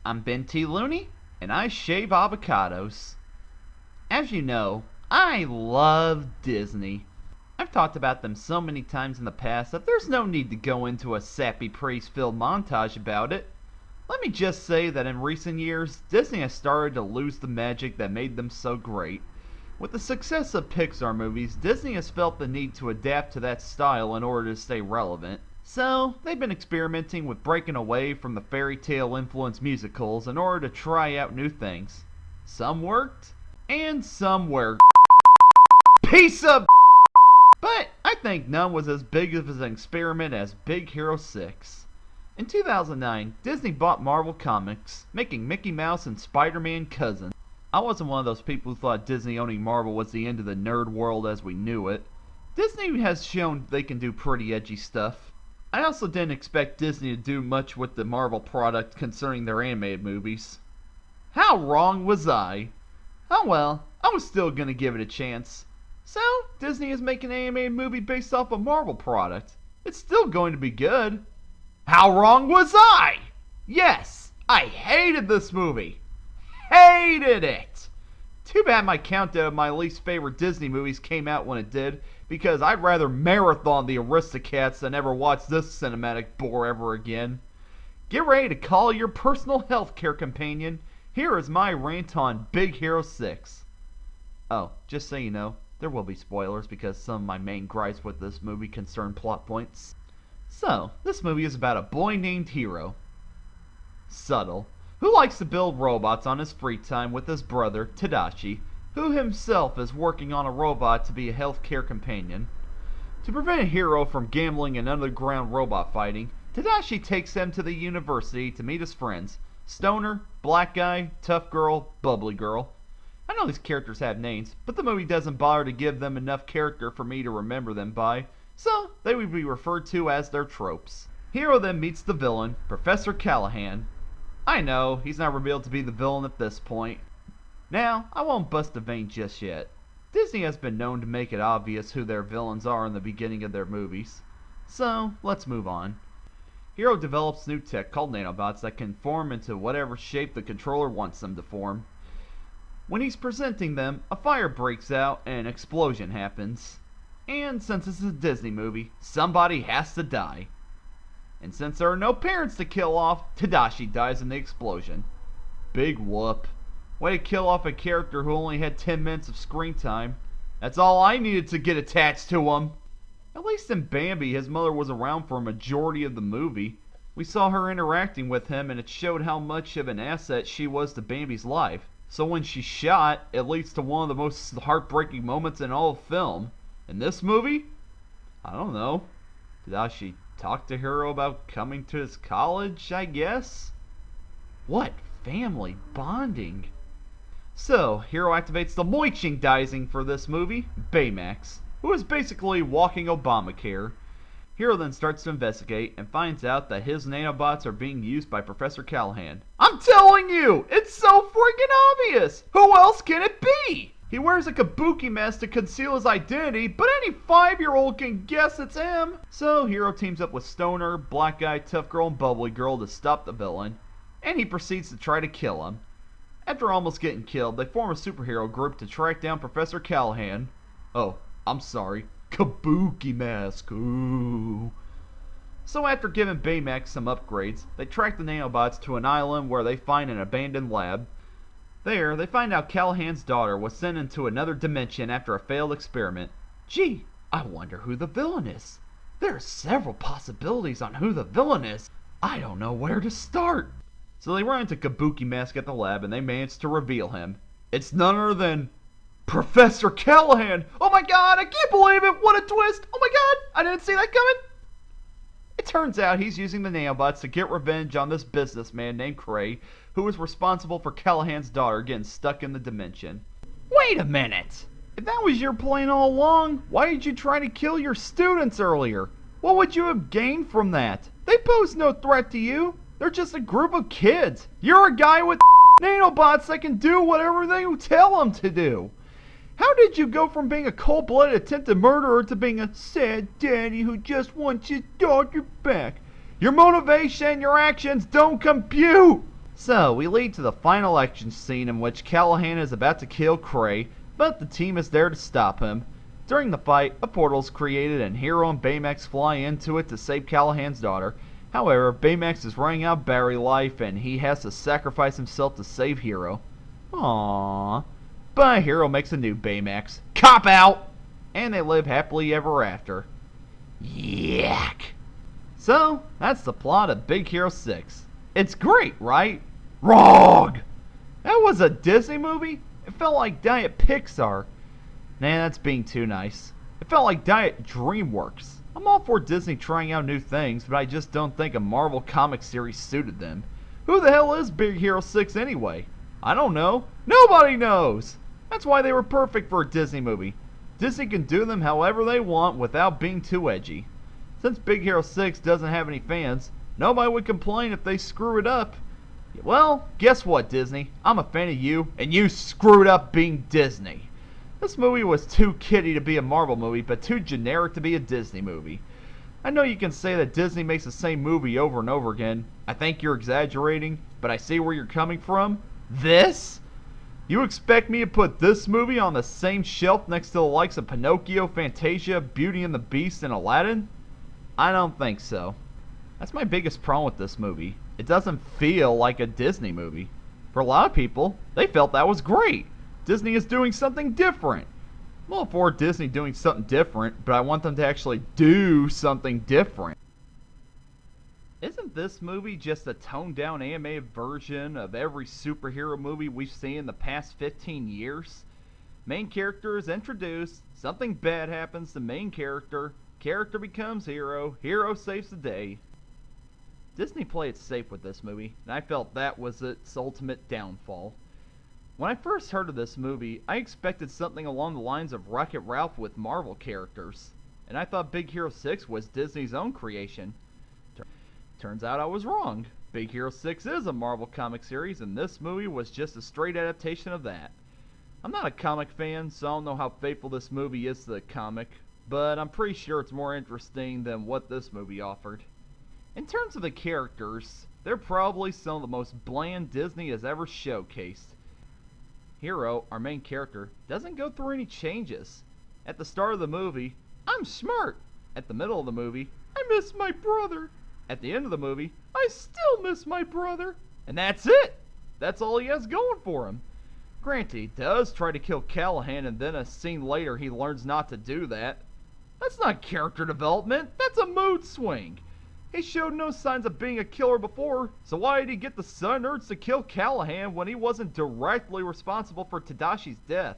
I'm Benthelooney, and I shave avocados. As you know, I love Disney. I've talked about them so many times in the past that there's no need to go into a sappy praise-filled montage about it. Let me just say that in recent years, Disney has started to lose the magic that made them so great. With the success of Pixar movies, Disney has felt the need to adapt to that style in order to stay relevant. So, they've been experimenting with breaking away from the fairy tale influenced musicals in order to try out new things. Some worked, and some were piece of but I think none was as big of an experiment as Big Hero 6. In 2009, Disney bought Marvel Comics, making Mickey Mouse and Spider-Man cousins. I wasn't one of those people who thought Disney owning Marvel was the end of the nerd world as we knew it. Disney has shown they can do pretty edgy stuff. I also didn't expect Disney to do much with the Marvel product concerning their animated movies. How wrong was I? Oh well, I was still gonna give it a chance. So, Disney is making an animated movie based off a Marvel product. It's still going to be good. How wrong was I? Yes, I hated this movie. Hated it! Too bad my countdown of my least favorite Disney movies came out when it did, because I'd rather marathon the Aristocats than ever watch this cinematic bore ever again. Get ready to call your personal healthcare companion. Here is my rant on Big Hero 6. Oh, just so you know, there will be spoilers because some of my main gripes with this movie concern plot points. So, this movie is about a boy named Hiro, subtle, who likes to build robots on his free time with his brother, Tadashi, who himself is working on a robot to be a healthcare companion. To prevent Hiro from gambling and underground robot fighting, Tadashi takes him to the university to meet his friends, Stoner, Black Guy, Tough Girl, Bubbly Girl. I know these characters have names, but the movie doesn't bother to give them enough character for me to remember them by, so they would be referred to as their tropes. Hiro then meets the villain, Professor Callahan. I know, he's not revealed to be the villain at this point. Now, I won't bust a vein just yet. Disney has been known to make it obvious who their villains are in the beginning of their movies. So, let's move on. Hiro develops new tech called nanobots that can form into whatever shape the controller wants them to form. When he's presenting them, a fire breaks out and an explosion happens. And since this is a Disney movie, somebody has to die. And since there are no parents to kill off, Tadashi dies in the explosion. Big whoop. Way to kill off a character who only had 10 minutes of screen time. That's all I needed to get attached to him. At least in Bambi, his mother was around for a majority of the movie. We saw her interacting with him and it showed how much of an asset she was to Bambi's life. So when she's shot, it leads to one of the most heartbreaking moments in all of film. In this movie? I don't know. Tadashi talk to Hiro about coming to his college, I guess? What family bonding. So, Hiro activates the merchandising for this movie, Baymax, who is basically walking Obamacare. Hiro then starts to investigate and finds out that his nanobots are being used by Professor Callahan. I'm telling you, it's so freaking obvious! Who else can it be? He wears a kabuki mask to conceal his identity, but any 5-year-old can guess it's him. So Hiro teams up with Stoner, Black Guy, Tough Girl, and Bubbly Girl to stop the villain, and he proceeds to try to kill him. After almost getting killed, they form a superhero group to track down Professor Callahan. Oh, I'm sorry, kabuki mask, ooh. So after giving Baymax some upgrades, they track the nanobots to an island where they find an abandoned lab. There, they find out Callahan's daughter was sent into another dimension after a failed experiment. Gee, I wonder who the villain is. There are several possibilities on who the villain is. I don't know where to start. So they run into Kabuki Mask at the lab and they manage to reveal him. It's none other than Professor Callahan! Oh my god, I can't believe it! What a twist! Oh my god, I didn't see that coming! It turns out he's using the nanobots to get revenge on this businessman named Cray, who was responsible for Callahan's daughter getting stuck in the dimension. Wait a minute! If that was your plan all along, why did you try to kill your students earlier? What would you have gained from that? They pose no threat to you. They're just a group of kids. You're a guy with nanobots that can do whatever they tell them to do. How did you go from being a cold-blooded attempted murderer to being a sad daddy who just wants his daughter back? Your motivation and your actions don't compute! So, we lead to the final action scene in which Callahan is about to kill Cray, but the team is there to stop him. During the fight, a portal is created and Hero and Baymax fly into it to save Callahan's daughter. However, Baymax is running out of battery life and he has to sacrifice himself to save Hero. Aww. But Hero makes a new Baymax. Cop out! And they live happily ever after. Yuck! So, that's the plot of Big Hero 6. It's great, right? Wrong! That was a Disney movie? It felt like Diet Pixar. Nah, that's being too nice. It felt like Diet DreamWorks. I'm all for Disney trying out new things, but I just don't think a Marvel comic series suited them. Who the hell is Big Hero 6 anyway? I don't know. Nobody knows! That's why they were perfect for a Disney movie. Disney can do them however they want without being too edgy. Since Big Hero 6 doesn't have any fans, nobody would complain if they screw it up. Well, guess what, Disney? I'm a fan of you, and you screwed up being Disney. This movie was too kiddie to be a Marvel movie, but too generic to be a Disney movie. I know you can say that Disney makes the same movie over and over again. I think you're exaggerating, but I see where you're coming from. This? You expect me to put this movie on the same shelf next to the likes of Pinocchio, Fantasia, Beauty and the Beast, and Aladdin? I don't think so. That's my biggest problem with this movie. It doesn't feel like a Disney movie. For a lot of people, they felt that was great. Disney is doing something different. I'm all for Disney doing something different, but I want them to actually do something different. Isn't this movie just a toned-down animated version of every superhero movie we've seen in the past 15 years? Main character is introduced, something bad happens to main character becomes hero, hero saves the day. Disney played it safe with this movie, and I felt that was its ultimate downfall. When I first heard of this movie, I expected something along the lines of Wreck-It Ralph with Marvel characters, and I thought Big Hero 6 was Disney's own creation. Turns out I was wrong. Big Hero 6 is a Marvel comic series, and this movie was just a straight adaptation of that. I'm not a comic fan, so I don't know how faithful this movie is to the comic, but I'm pretty sure it's more interesting than what this movie offered. In terms of the characters, they're probably some of the most bland Disney has ever showcased. Hero, our main character, doesn't go through any changes. At the start of the movie, I'm smart. At the middle of the movie, I miss my brother. At the end of the movie, I still miss my brother. And that's it. That's all he has going for him. Granted, he does try to kill Callahan, and then a scene later he learns not to do that. That's not character development. That's a mood swing. He showed no signs of being a killer before, so why did he get the Sun Urge to kill Callahan when he wasn't directly responsible for Tadashi's death?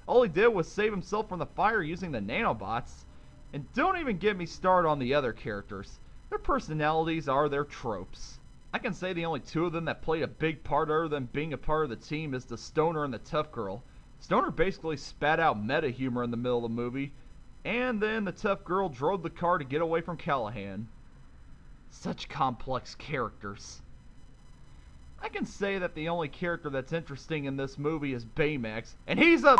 All he did was save himself from the fire using the nanobots. And don't even get me started on the other characters. Their personalities are their tropes. I can say the only two of them that played a big part other than being a part of the team is the Stoner and the Tough Girl. Stoner basically spat out meta humor in the middle of the movie, and then the Tough Girl drove the car to get away from Callahan. Such complex characters. I can say that the only character that's interesting in this movie is Baymax, and he's a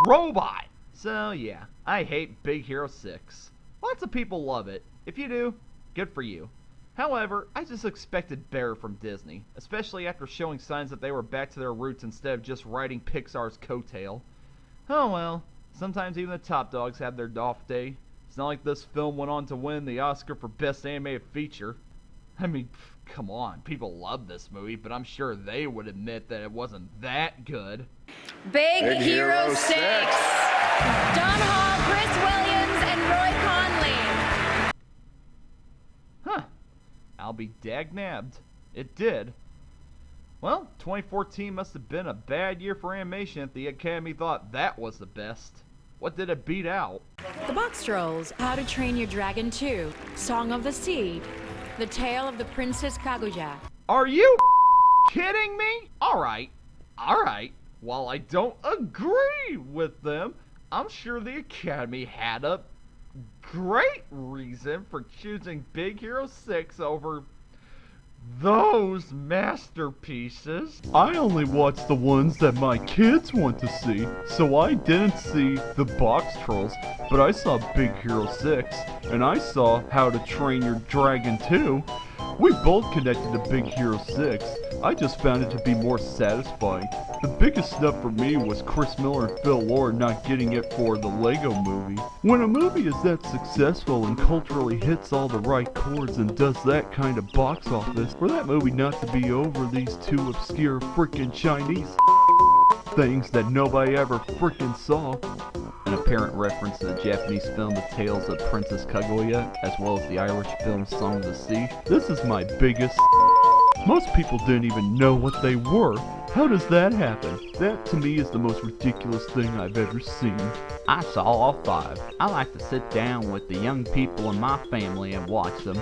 robot! So yeah, I hate Big Hero 6. Lots of people love it. If you do, good for you. However, I just expected better from Disney, especially after showing signs that they were back to their roots instead of just riding Pixar's coattail. Oh well, sometimes even the top dogs have their off day. It's not like this film went on to win the Oscar for Best Animated Feature. I mean, come on, people love this movie, but I'm sure they would admit that it wasn't that good. Big Hero 6! Don Hall, Chris Williams, and Roy Conley. Huh. I'll be dag-nabbed. It did. Well, 2014 must have been a bad year for animation if the Academy thought that was the best. What did it beat out? The Box Trolls, How to Train Your Dragon 2, Song of the Sea, The Tale of the Princess Kaguya. Are you kidding me? Alright. While I don't agree with them, I'm sure the Academy had a great reason for choosing Big Hero 6 over those masterpieces. I only watch the ones that my kids want to see, so I didn't see the Box Trolls, but I saw Big Hero 6, and I saw How to Train Your Dragon 2. We both connected to Big Hero 6. I just found it to be more satisfying. The biggest snub for me was Chris Miller and Phil Lord not getting it for the Lego Movie. When a movie is that successful and culturally hits all the right chords and does that kind of box office, for that movie not to be over these two obscure frickin' Chinese things that nobody ever frickin' saw. An apparent reference to the Japanese film The Tales of Princess Kaguya, as well as the Irish film Song of the Sea. This is my biggest. Most people didn't even know what they were. How does that happen? That to me is the most ridiculous thing I've ever seen. I saw all 5. I like to sit down with the young people in my family and watch them.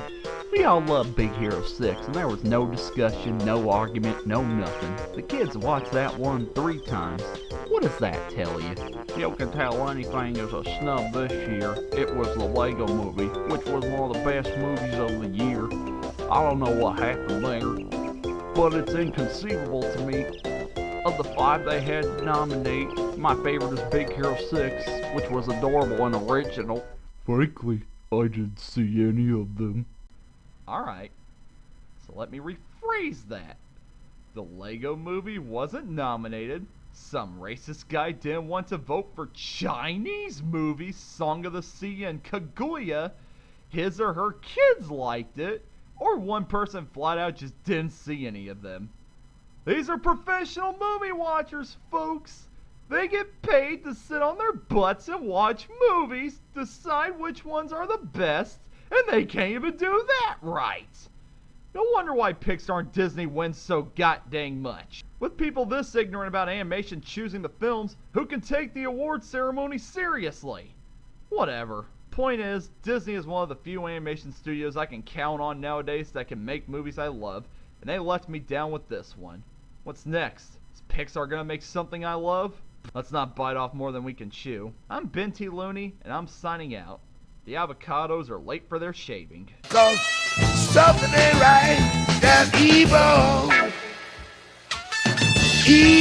We all love Big Hero 6, and there was no discussion, no argument, no nothing. The kids watched that one 3 times. What does that tell you? You can tell anything is a snub this year. It was the Lego Movie, which was one of the best movies of the year. I don't know what happened there, but it's inconceivable to me. Of the 5 they had to nominate, my favorite is Big Hero 6, which was adorable and original. Frankly, I didn't see any of them. Alright, so let me rephrase that. The Lego Movie wasn't nominated. Some racist guy didn't want to vote for Chinese movies, Song of the Sea and Kaguya. His or her kids liked it, or one person flat out just didn't see any of them. These are professional movie watchers, folks. They get paid to sit on their butts and watch movies, decide which ones are the best, and they can't even do that right. No wonder why Pixar and Disney win so goddamn much. With people this ignorant about animation choosing the films, who can take the award ceremony seriously? Whatever. Point is, Disney is one of the few animation studios I can count on nowadays that can make movies I love, and they left me down with this one. What's next? Is Pixar gonna make something I love? Let's not bite off more than we can chew. I'm Benthelooney, and I'm signing out. The avocados are late for their shaving. So, something ain't right, that's evil. Evil.